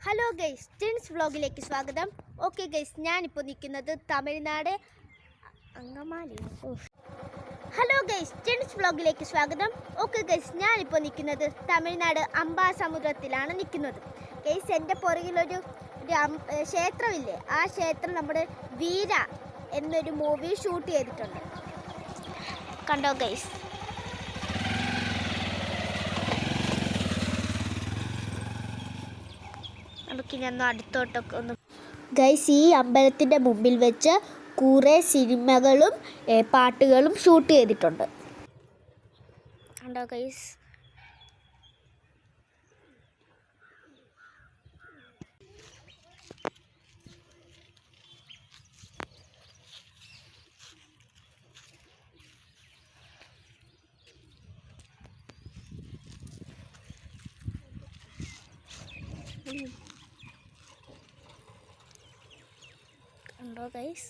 Hello guys, ടിൻസ് വ്ളോഗിലേക്ക് സ്വാഗതം. Okay guys, ഞാനിപ്പോൾ നിൽക്കുന്നത് തമിഴ്നാട് അങ്കമാലി. ഹലോ ഗൈസ്, ടിൻസ് വ്ളോഗിലേക്ക് സ്വാഗതം. ഓക്കെ ഗൈസ്, ഞാനിപ്പോൾ നിൽക്കുന്നത് തമിഴ്നാട് അംബാസമുദ്രത്തിലാണ് നിൽക്കുന്നത്. ഗൈസ്, എൻ്റെ പുറകിലൊരു ക്ഷേത്രമില്ലേ, ആ ക്ഷേത്രം നമ്മുടെ വീര എന്നൊരു മൂവി ഷൂട്ട് ചെയ്തിട്ടുണ്ട്. കണ്ടോ ഗൈസ്? നമുക്കിനി അടുത്തോട്ടൊക്കെ ഒന്ന് ഗൈസ്, ഈ അമ്പലത്തിൻ്റെ മുമ്പിൽ വെച്ച് കുറേ സിനിമകളും പാട്ടുകളും ഷൂട്ട് ചെയ്തിട്ടുണ്ട്. കണ്ടോ ഗൈസ്? കണ്ടോ ഗൈസ്?